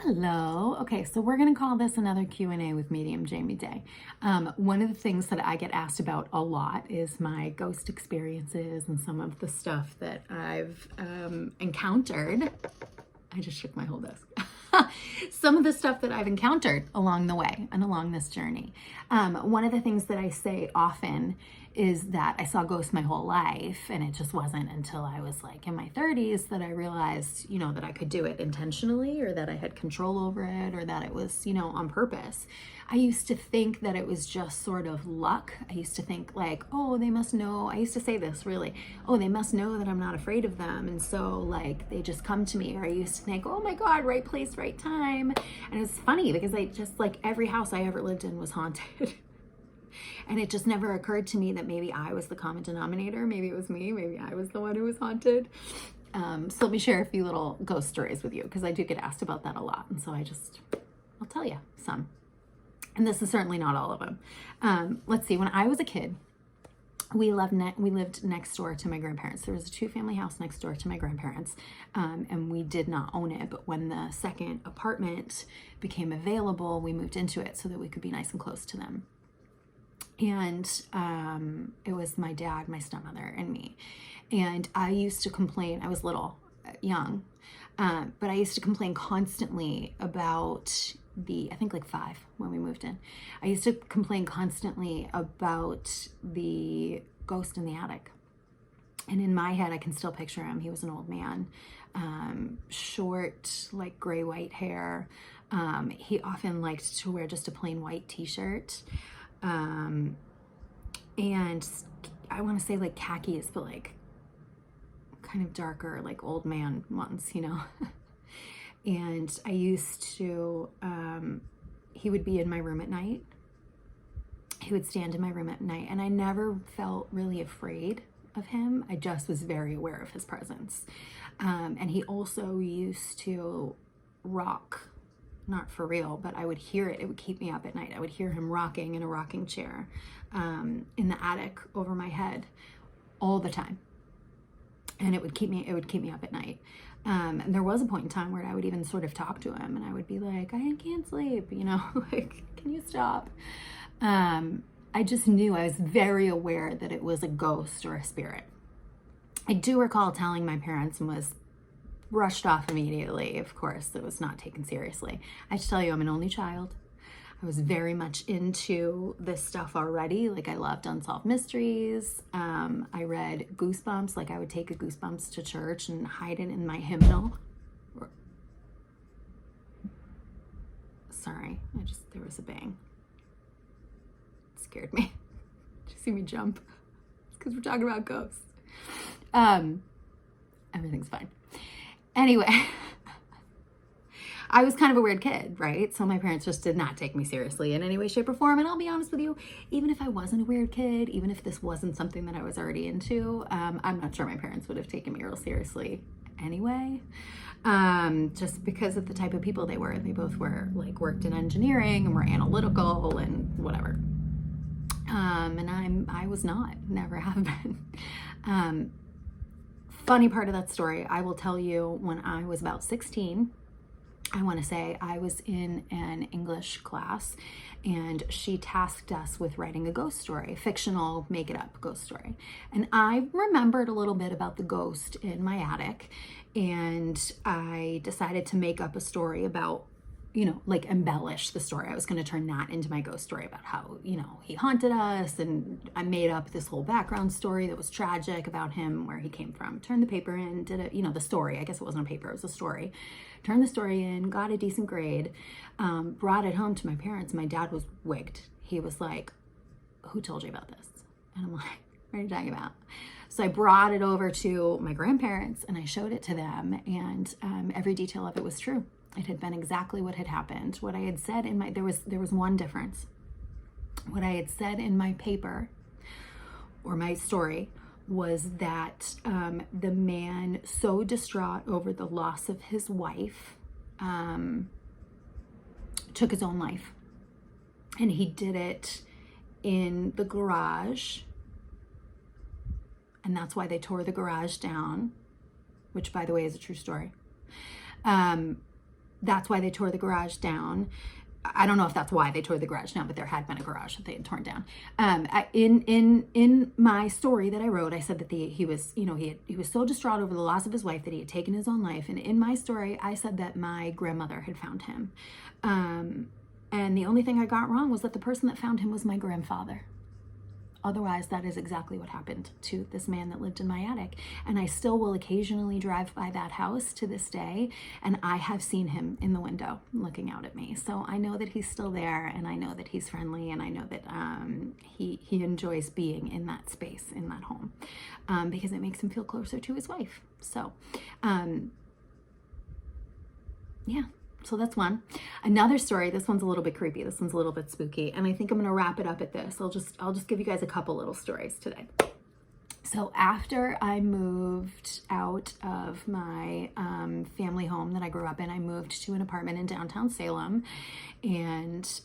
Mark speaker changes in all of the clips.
Speaker 1: Hello. Okay, so we're going to call this another Q&A with Medium Jamie Day. One of the things that I get asked about a lot is my ghost experiences and some of the stuff that I've encountered. I just shook my whole desk. Some of the stuff that I've encountered along the way and along this journey. One of the things that I say often is that I saw ghosts my whole life, and it just wasn't until I was like in my 30s that I realized, that I could do it intentionally, or that I had control over it, or that it was, on purpose. I used to think that it was just sort of luck. I used to think like, oh, they must know. I used to say this really, oh, they must know that I'm not afraid of them. And so like they just come to me. Or I used to think, oh my God, right place, right time. And it's funny because I just like every house I ever lived in was haunted. And it just never occurred to me that maybe I was the common denominator. Maybe it was me. Maybe I was the one who was haunted. So let me share a few little ghost stories with you because I do get asked about that a lot. And so I'll tell you some. And this is certainly not all of them. Let's see. When I was a kid, we lived next door to my grandparents. There was a 2-family house next door to my grandparents, and we did not own it. But when the second apartment became available, we moved into it so that we could be nice and close to them. And it was my dad, my stepmother, and me. And I used to complain. I was little, young, but I used to complain constantly about I think like 5 when we moved in. I used to complain constantly about the ghost in the attic. And in my head, I can still picture him. He was an old man, short, like gray-white hair. He often liked to wear just a plain white t-shirt. And I want to say like khakis, but like kind of darker, like old man ones, And I used to, he would be in my room at night. He would stand in my room at night, and I never felt really afraid of him. I just was very aware of his presence. And he also used to rock, not for real, but I would hear it. It would keep me up at night. I would hear him rocking in a rocking chair in the attic over my head all the time. And it would keep me up at night. And there was a point in time where I would even sort of talk to him, and I would be like, I can't sleep, like, can you stop? I just knew, I was very aware that it was a ghost or a spirit. I do recall telling my parents and was brushed off immediately. Of course, it was not taken seriously. I should tell you, I'm an only child. I was very much into this stuff already. Like I loved unsolved mysteries. I read Goosebumps. Like I would take a Goosebumps to church and hide it in my hymnal. Sorry, there was a bang. It scared me. Did you see me jump? It's because we're talking about ghosts. Everything's fine. Anyway, I was kind of a weird kid, right? So my parents just did not take me seriously in any way, shape, or form. And I'll be honest with you, even if I wasn't a weird kid, even if this wasn't something that I was already into, I'm not sure my parents would have taken me real seriously anyway. Just because of the type of people they were. They both were like worked in engineering and were analytical and whatever. And I was not, never have been. Funny part of that story, I will tell you, when I was about 16, I want to say I was in an English class, and she tasked us with writing a ghost story, fictional, make it up ghost story. And I remembered a little bit about the ghost in my attic, and I decided to make up a story about, like embellish the story. I was going to turn that into my ghost story about how, he haunted us. And I made up this whole background story that was tragic about him, where he came from. Turned the paper in, did it, the story. I guess it wasn't a paper, it was a story. Turned the story in, got a decent grade, brought it home to my parents. My dad was wigged. He was like, who told you about this? And I'm like, what are you talking about? So I brought it over to my grandparents and I showed it to them, and every detail of it was true. It had been exactly what had happened. What I had said there was one difference. What I had said in my paper or my story was that the man, so distraught over the loss of his wife, took his own life. And he did it in the garage. And that's why they tore the garage down, which, by the way, is a true story. that's why they tore the garage down. I don't know if that's why they tore the garage down, but there had been a garage that they had torn down. In my story that I wrote, I said that he was so distraught over the loss of his wife that he had taken his own life. And in my story, I said that my grandmother had found him. And the only thing I got wrong was that the person that found him was my grandfather. Otherwise, that is exactly what happened to this man that lived in my attic. And I still will occasionally drive by that house to this day, and I have seen him in the window looking out at me. So I know that he's still there, and I know that he's friendly, and I know that he enjoys being in that space, in that home, because it makes him feel closer to his wife. So, yeah. So that's one. Another story, this one's a little bit creepy. This one's a little bit spooky. And I think I'm going to wrap it up at this. I'll just give you guys a couple little stories today. So after I moved out of my family home that I grew up in, I moved to an apartment in downtown Salem. And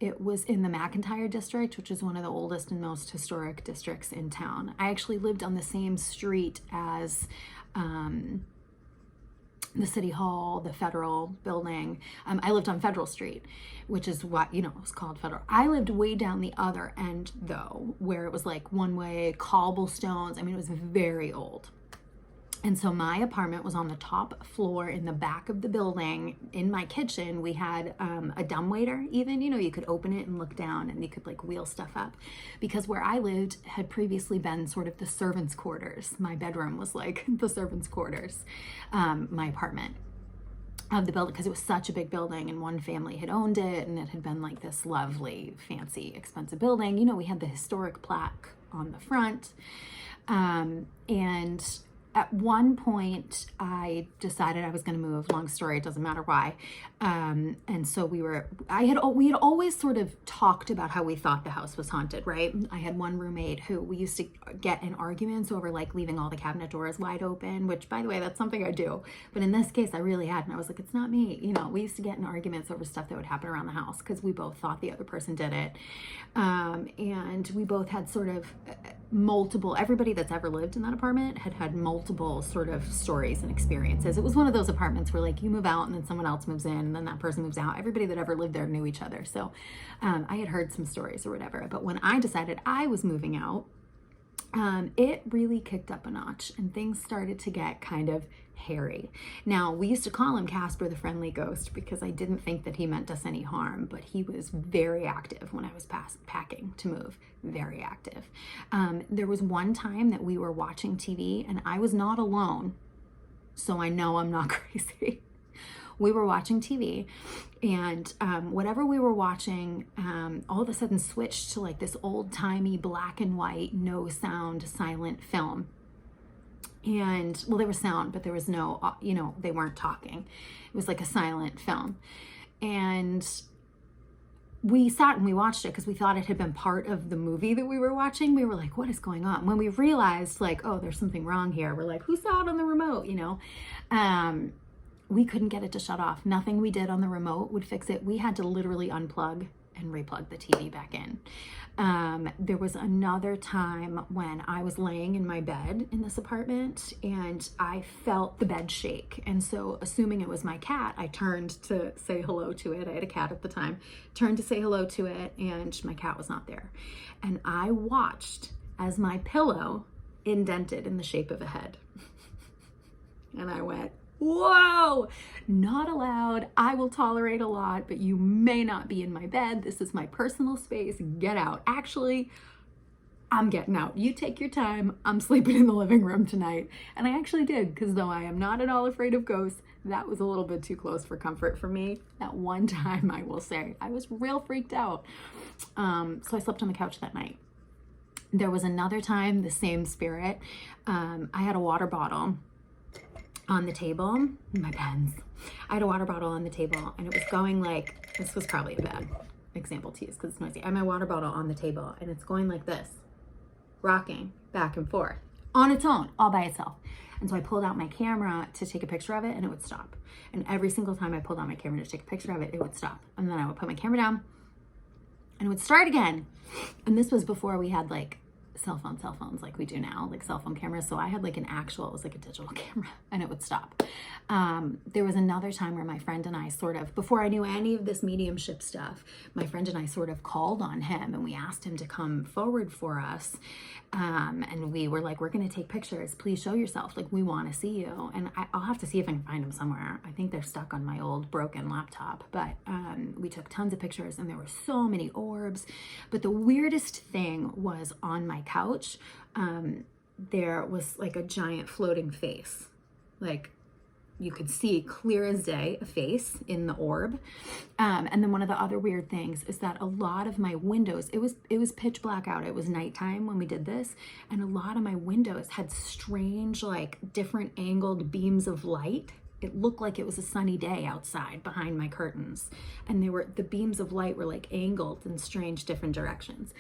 Speaker 1: it was in the McIntyre district, which is one of the oldest and most historic districts in town. I actually lived on the same street as the City Hall, the Federal building. I lived on Federal Street, which is what, it's called Federal. I lived way down the other end, though, where it was like one-way cobblestones. I mean, it was very old. And so my apartment was on the top floor in the back of the building. In my kitchen, we had a dumbwaiter even, you could open it and look down and you could like wheel stuff up. Because where I lived had previously been sort of the servants' quarters. My bedroom was like the servants' quarters, my apartment of the building, because it was such a big building and one family had owned it and it had been like this lovely, fancy, expensive building. We had the historic plaque on the front. And at one point, I decided I was going to move. Long story, it doesn't matter why. And so we had always sort of talked about how we thought the house was haunted, right? I had one roommate who we used to get in arguments over like leaving all the cabinet doors wide open, which by the way, that's something I do. But in this case, I really had. And I was like, it's not me. We used to get in arguments over stuff that would happen around the house because we both thought the other person did it. And we both had sort of everybody that's ever lived in that apartment had multiple sort of stories and experiences. It was one of those apartments where like you move out and then someone else moves in and then that person moves out. Everybody that ever lived there knew each other. So I had heard some stories or whatever. But when I decided I was moving out, it really kicked up a notch and things started to get kind of hairy. Now, we used to call him Casper the Friendly Ghost because I didn't think that he meant us any harm, but he was very active when I was packing to move, very active. There was one time that we were watching TV and I was not alone, so I know I'm not crazy. We were watching TV and whatever we were watching all of a sudden switched to like this old-timey black and white, no sound, silent film. And well, there was sound, but there was no, they weren't talking. It was like a silent film. And we sat and we watched it because we thought it had been part of the movie that we were watching. We were like, what is going on? When we realized like, oh, there's something wrong here. We're like, who saw it on the remote? We couldn't get it to shut off. Nothing we did on the remote would fix it. We had to literally unplug and replug the TV back in. There was another time when I was laying in my bed in this apartment and I felt the bed shake. And so assuming it was my cat, I turned to say hello to it. I had a cat at the time, turned to say hello to it and my cat was not there. And I watched as my pillow indented in the shape of a head. And I went, whoa, not allowed. I will tolerate a lot, but you may not be in my bed. This is my personal space. Get out. Actually, I'm getting out. You take your time. I'm sleeping in the living room tonight. And I actually did, because though I am not at all afraid of ghosts, that was a little bit too close for comfort for me. That one time, I will say, I was real freaked out. So I slept on the couch that night. There was another time, the same spirit. I had a water bottle on the table, my pens. I had a water bottle on the table and it was going like, this was probably a bad example to use because it's noisy. I had my water bottle on the table and it's going like this, rocking back and forth on its own, all by itself. And so I pulled out my camera to take a picture of it and it would stop. And every single time I pulled out my camera to take a picture of it, it would stop. And then I would put my camera down and it would start again. And this was before we had like cell phones like we do now, like cell phone cameras. So I had like an actual, it was like a digital camera, and it would stop. There was another time where my friend and I sort of, before I knew any of this mediumship stuff, my friend and I sort of called on him and we asked him to come forward for us. And we were like, we're going to take pictures. Please show yourself. Like, we want to see you. And I'll have to see if I can find them somewhere. I think they're stuck on my old broken laptop. But we took tons of pictures and there were so many orbs. But the weirdest thing was on my couch, there was like a giant floating face. Like, you could see clear as day a face in the orb. And then one of the other weird things is that a lot of my windows, it was pitch black out. It was nighttime when we did this. And a lot of my windows had strange, like different angled beams of light. It looked like it was a sunny day outside behind my curtains. And the beams of light were like angled in strange different directions.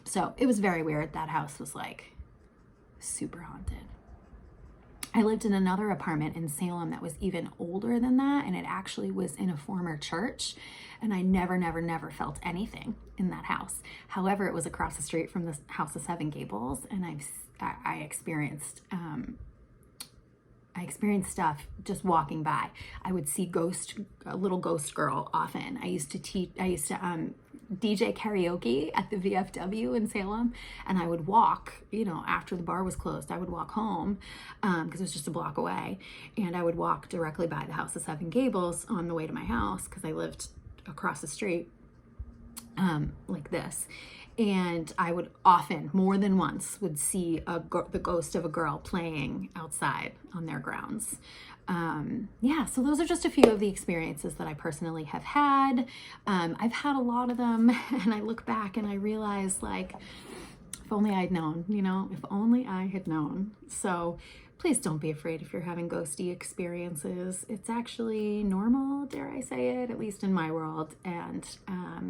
Speaker 1: So it was very weird. That house was like super haunted. I lived in another apartment in Salem that was even older than that, and it actually was in a former church, and I never felt anything in that house. However, it was across the street from the House of Seven Gables, and I experienced stuff just walking by. I would see a little ghost girl often. I used to DJ karaoke at the VFW in Salem, and I would walk, after the bar was closed, I would walk home, because it was just a block away, and I would walk directly by the House of Seven Gables on the way to my house, because I lived across the street, like this. And I would often, more than once, would see the ghost of a girl playing outside on their grounds. So those are just a few of the experiences that I personally have had. I've had a lot of them, and I look back and I realize, like, if only I'd known, if only I had known. So please don't be afraid if you're having ghosty experiences. It's actually normal, dare I say it, at least in my world. And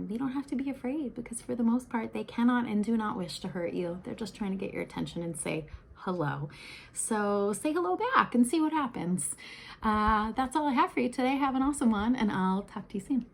Speaker 1: you don't have to be afraid, because for the most part, they cannot and do not wish to hurt you. They're just trying to get your attention and say hello. So say hello back and see what happens. That's all I have for you today. Have an awesome one, and I'll talk to you soon.